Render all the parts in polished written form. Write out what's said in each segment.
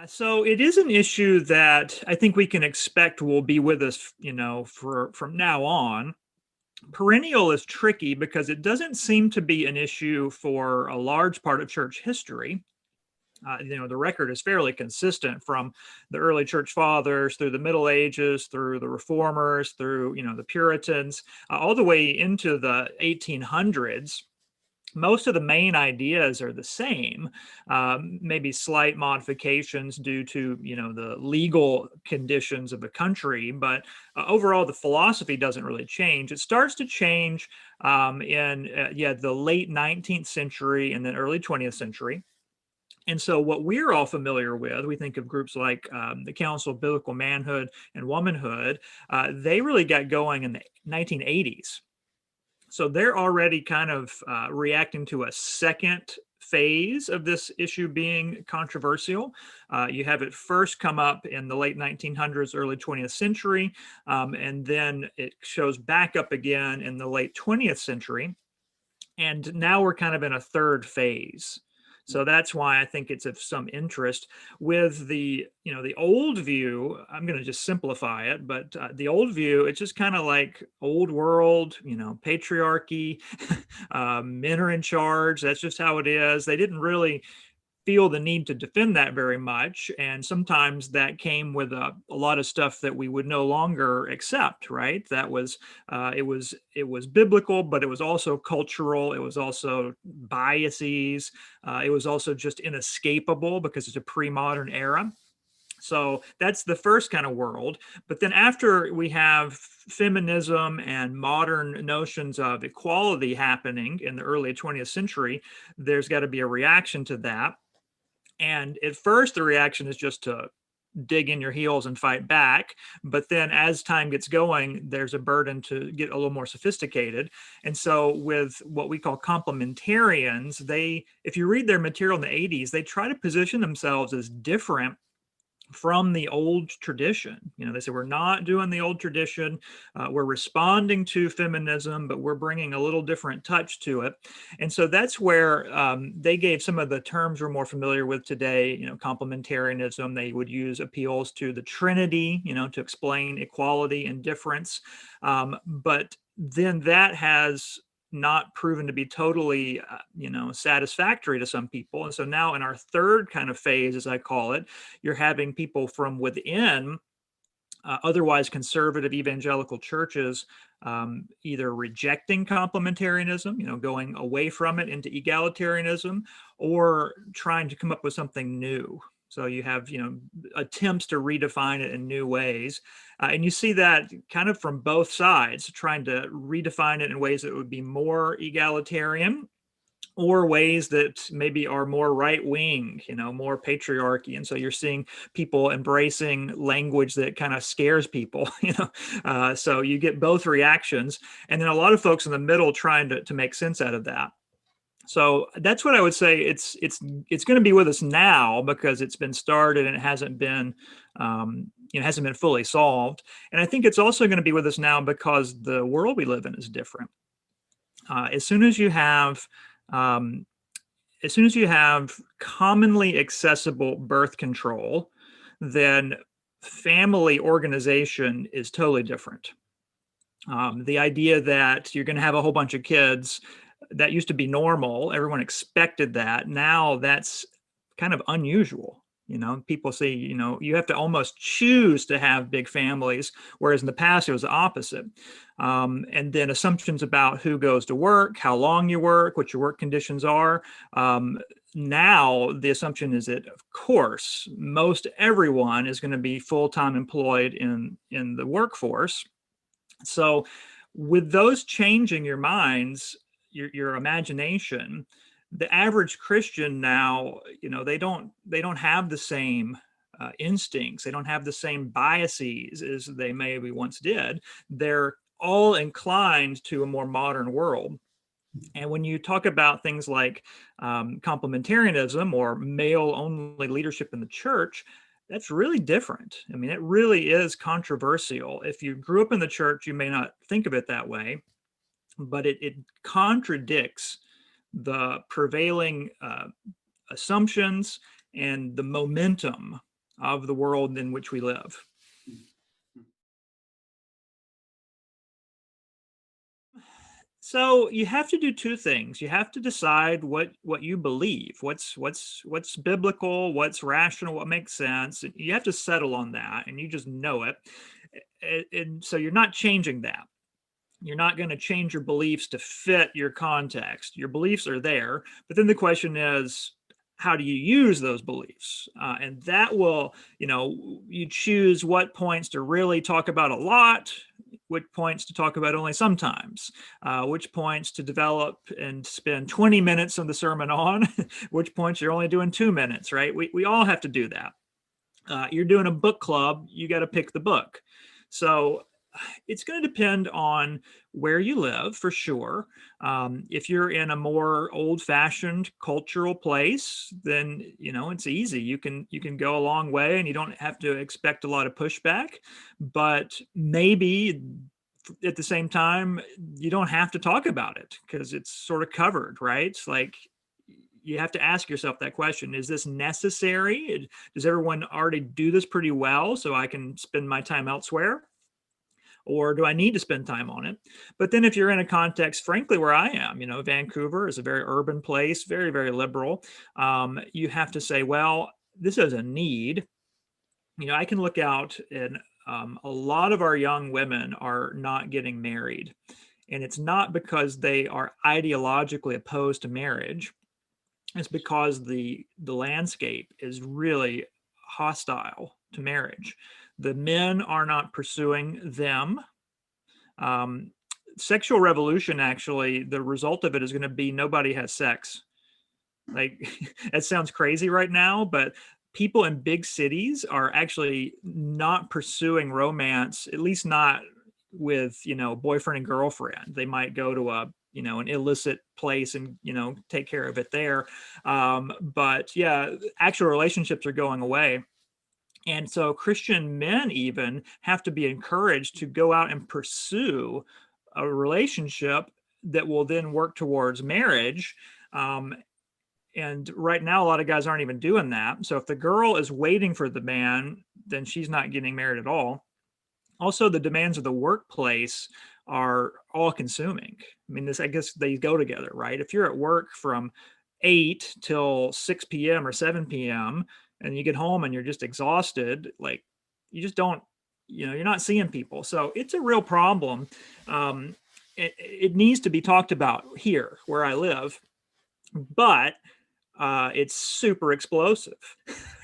So it is an issue that I think we can expect will be with us, for from now on. Perennial is tricky because it doesn't seem to be an issue for a large part of church history. The record is fairly consistent from the early church fathers through the Middle Ages, through the Reformers, through the Puritans, all the way into the 1800s. Most of the main ideas are the same, maybe slight modifications due to the legal conditions of the country, but overall the philosophy doesn't really change. It starts to change in the late 19th century and then early 20th century. And so, what we're all familiar with, we think of groups like the Council of Biblical Manhood and Womanhood. They really got going in the 1980s. So they're already kind of reacting to a second phase of this issue being controversial. You have it first come up in the late 1900s, early 20th century, and then it shows back up again in the late 20th century. And now we're kind of in a third phase. So that's why I think it's of some interest. With the old view, I'm going to just simplify it, but the old view, it's just kind of like old world, patriarchy, men are in charge. That's just how it is. They didn't really feel the need to defend that very much, and sometimes that came with a lot of stuff that we would no longer accept. Right? That was it was biblical, but it was also cultural. It was also biases. It was also just inescapable because it's a pre-modern era. So that's the first kind of world. But then after we have feminism and modern notions of equality happening in the early 20th century, there's got to be a reaction to that. And at first, the reaction is just to dig in your heels and fight back. But then as time gets going, there's a burden to get a little more sophisticated. And so with what we call complementarians, if you read their material in the 80s, they try to position themselves as different from the old tradition. They say, we're not doing the old tradition. We're responding to feminism, but we're bringing a little different touch to it. And so that's where they gave some of the terms we're more familiar with today. Complementarianism. They would use appeals to the Trinity, to explain equality and difference. But then that has not proven to be totally, satisfactory to some people. And so now in our third kind of phase, as I call it, you're having people from within otherwise conservative evangelical churches either rejecting complementarianism, going away from it into egalitarianism, or trying to come up with something new. So you have, attempts to redefine it in new ways. And you see that kind of from both sides, trying to redefine it in ways that would be more egalitarian, or ways that maybe are more right wing, more patriarchy. And so you're seeing people embracing language that kind of scares people, so you get both reactions. And then a lot of folks in the middle trying to make sense out of that. So that's what I would say. It's going to be with us now because it's been started and it hasn't been fully solved. And I think it's also going to be with us now because the world we live in is different. As soon as you have commonly accessible birth control, then family organization is totally different. The idea that you're going to have a whole bunch of kids, that used to be normal. Everyone expected that. Now that's kind of unusual. People say, you have to almost choose to have big families, whereas in the past it was the opposite. And then assumptions about who goes to work, how long you work, what your work conditions are. Now the assumption is that, of course, most everyone is going to be full-time employed in the workforce. So with those changing your minds, your imagination, the average Christian now, they don't have the same instincts. They don't have the same biases as they maybe once did. They're all inclined to a more modern world. And when you talk about things like complementarianism or male-only leadership in the church, that's really different. I mean, it really is controversial. If you grew up in the church, you may not think of it that way, but it contradicts the prevailing assumptions and the momentum of the world in which we live. So you have to do two things. You have to decide what you believe, what's biblical, what's rational, what makes sense. You have to settle on that, and you just know it. And so you're not changing that. You're not going to change your beliefs to fit your context. Your beliefs are there, but then the question is, how do you use those beliefs? And that will, you choose what points to really talk about a lot, which points to talk about only sometimes, which points to develop and spend 20 minutes of the sermon on, which points you're only doing 2 minutes, right? We all have to do that. You're doing a book club, you got to pick the book. So it's going to depend on where you live for sure. If you're in a more old-fashioned cultural place, then it's easy. You can go a long way, and you don't have to expect a lot of pushback. But maybe at the same time, you don't have to talk about it because it's sort of covered, right? It's like you have to ask yourself that question: is this necessary? Does everyone already do this pretty well, so I can spend my time elsewhere? Or do I need to spend time on it? But then if you're in a context, frankly, where I am, Vancouver is a very urban place, very, very liberal. You have to say, well, this is a need. I can look out, and a lot of our young women are not getting married. And it's not because they are ideologically opposed to marriage. It's because the landscape is really hostile to marriage. The men are not pursuing them. Um, Sexual revolution, actually, the result of it is going to be nobody has sex. Like, it sounds crazy right now, but people in big cities are actually not pursuing romance, at least not with, boyfriend and girlfriend. They might go to an illicit place and, take care of it there. But yeah, actual relationships are going away. And so Christian men even have to be encouraged to go out and pursue a relationship that will then work towards marriage. And right now, a lot of guys aren't even doing that. So if the girl is waiting for the man, then she's not getting married at all. Also, the demands of the workplace are all consuming. I mean, I guess they go together, right? If you're at work from 8 till 6 p.m. or 7 p.m., and you get home and you're just exhausted, like, you just don't, you're not seeing people. So it's a real problem. It needs to be talked about here where I live, but it's super explosive.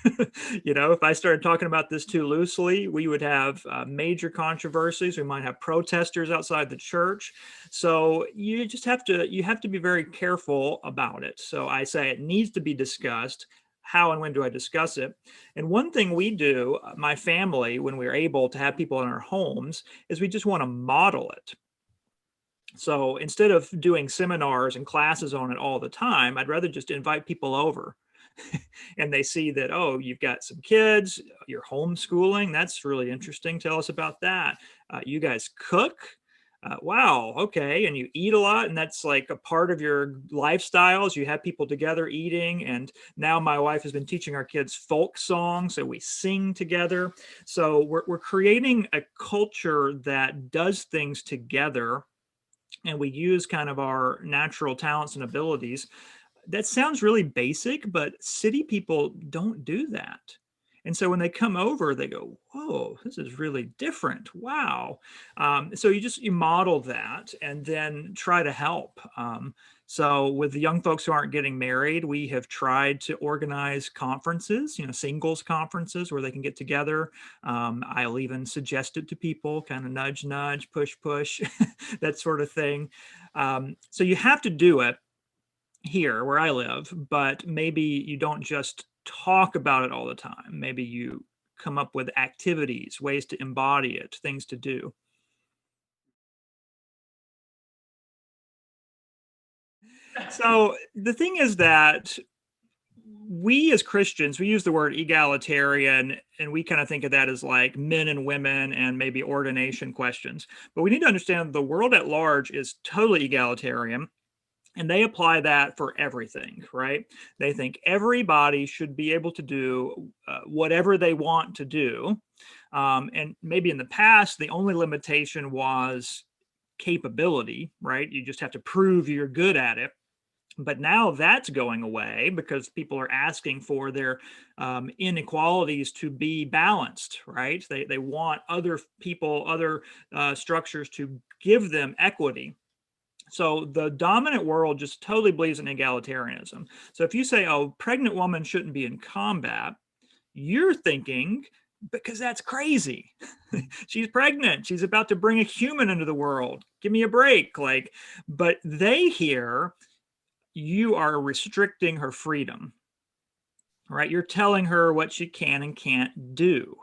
If I started talking about this too loosely, we would have major controversies. We might have protesters outside the church. So you have to be very careful about it. So I say it needs to be discussed. How and when do I discuss it? And one thing we do, my family, when we're able to have people in our homes, is we just want to model it. So instead of doing seminars and classes on it all the time, I'd rather just invite people over and they see that, oh, you've got some kids, you're homeschooling. That's really interesting. Tell us about that. You guys cook. Wow. Okay. And you eat a lot. And that's like a part of your lifestyles. You have people together eating. And now my wife has been teaching our kids folk songs. So we sing together. So we're creating a culture that does things together, and we use kind of our natural talents and abilities. That sounds really basic, but city people don't do that. And so when they come over, they go, whoa, this is really different. Wow. So you model that and then try to help. So with the young folks who aren't getting married, we have tried to organize conferences, singles conferences where they can get together. I'll even suggest it to people, kind of nudge, nudge, push, push, that sort of thing. So you have to do it here where I live, but maybe you don't just talk about it all the time. Maybe you come up with activities, ways to embody it, things to do. So the thing is that we as Christians, we use the word egalitarian, and we kind of think of that as like men and women and maybe ordination questions. But we need to understand the world at large is totally egalitarian. And they apply that for everything, right? They think everybody should be able to do whatever they want to do. And maybe in the past, the only limitation was capability, right? You just have to prove you're good at it. But now that's going away because people are asking for their inequalities to be balanced, right? They want other people, other structures to give them equity. So the dominant world just totally believes in egalitarianism. So if you say, oh, pregnant woman shouldn't be in combat, you're thinking, because that's crazy. She's pregnant. She's about to bring a human into the world. Give me a break. Like, but they hear you are restricting her freedom, right? You're telling her what she can and can't do.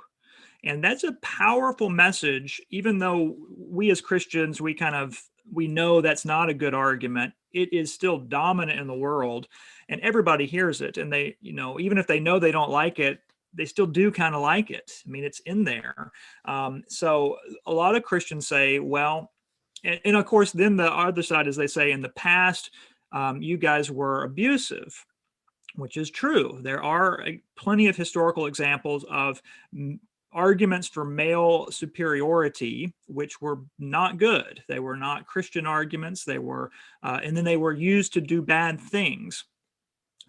And that's a powerful message, even though we as Christians, we know that's not a good argument. It is still dominant in the world and everybody hears it. And they, even if they know they don't like it, they still do kind of like it. I mean, it's in there. So a lot of Christians say, well, and of course, then the other side is they say in the past, you guys were abusive, which is true. There are plenty of historical examples of arguments for male superiority, which were not good. They were not Christian arguments. They were, and then they were used to do bad things.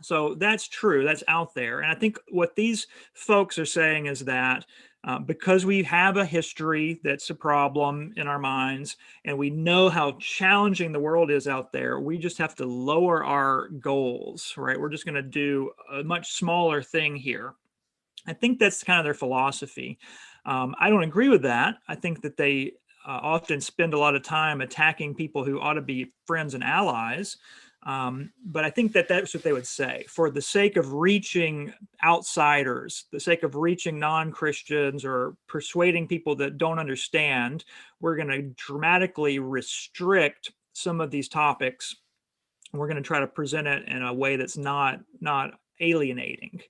So that's true. That's out there. And I think what these folks are saying is that because we have a history that's a problem in our minds, and we know how challenging the world is out there, we just have to lower our goals, right? We're just going to do a much smaller thing here. I think that's kind of their philosophy. I don't agree with that. I think that they often spend a lot of time attacking people who ought to be friends and allies. But I think that that's what they would say. For the sake of reaching outsiders, the sake of reaching non-Christians or persuading people that don't understand, we're going to dramatically restrict some of these topics. We're going to try to present it in a way that's not alienating.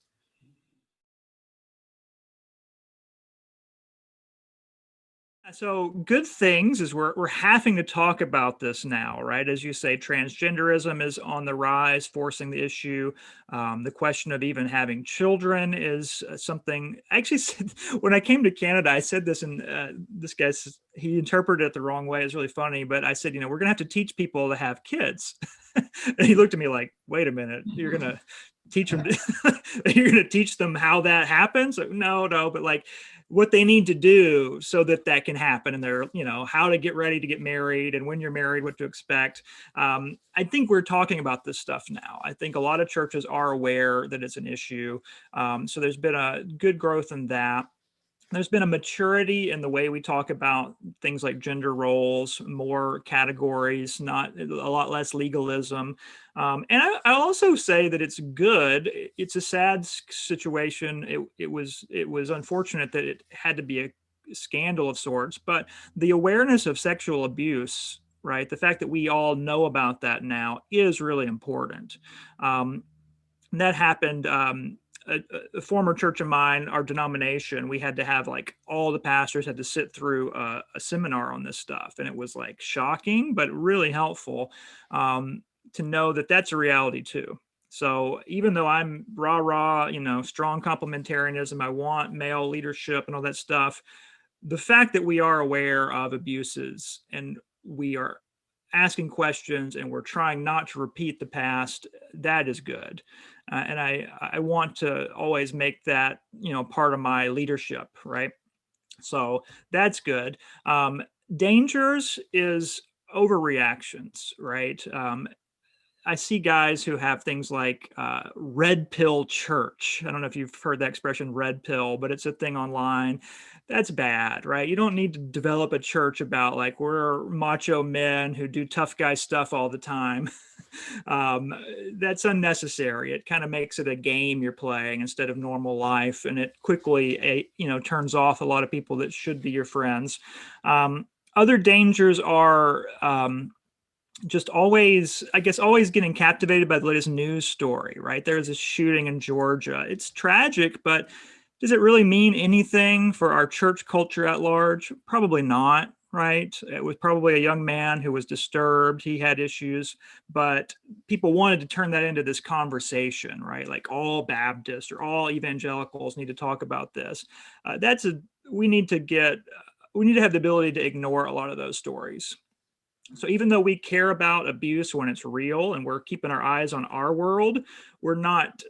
So good things is we're having to talk about this now, right? As you say, transgenderism is on the rise, forcing the issue. The question of even having children is something. Actually, when I came to Canada, I said this, and this guy, he interpreted it the wrong way. It's really funny, but I said, we're gonna have to teach people to have kids. And he looked at me like, "Wait a minute, you're gonna teach them? You're gonna teach them how that happens?" Like, no, but like what they need to do so that that can happen, and they're how to get ready to get married, and when you're married what to expect. I think we're talking about this stuff now. I think a lot of churches are aware that it's an issue, so there's been a good growth in that. There's been a maturity in the way we talk about things like gender roles, more categories, not a lot less legalism. And I also say that it's good. It's a sad situation. It was unfortunate that it had to be a scandal of sorts, but the awareness of sexual abuse, right? The fact that we all know about that now is really important. That happened. A former church of mine, our denomination, we had to have like all the pastors had to sit through a seminar on this stuff. And it was like shocking, but really helpful to know that that's a reality too. So even though I'm rah, strong complementarianism, I want male leadership and all that stuff, the fact that we are aware of abuses and we are asking questions and we're trying not to repeat the past, that is good. And I want to always make that, part of my leadership, right? So that's good. Dangers is overreactions, right? I see guys who have things like red pill church. I don't know if you've heard that expression, red pill, but it's a thing online. That's bad, right? You don't need to develop a church about like we're macho men who do tough guy stuff all the time. That's unnecessary. It kind of makes it a game you're playing instead of normal life, and it quickly, turns off a lot of people that should be your friends. Other dangers are just always getting captivated by the latest news story, right? There's a shooting in Georgia. It's tragic, but does it really mean anything for our church culture at large? Probably not. right? It was probably a young man who was disturbed. He had issues, but people wanted to turn that into this conversation, right? Like all Baptists or all evangelicals need to talk about this. That's a we need to get we need to have the ability to ignore a lot of those stories. So even though we care about abuse when it's real and we're keeping our eyes on our world, we're not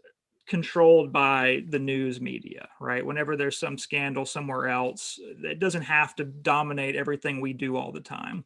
controlled by the news media, right? Whenever there's some scandal somewhere else, it doesn't have to dominate everything we do all the time.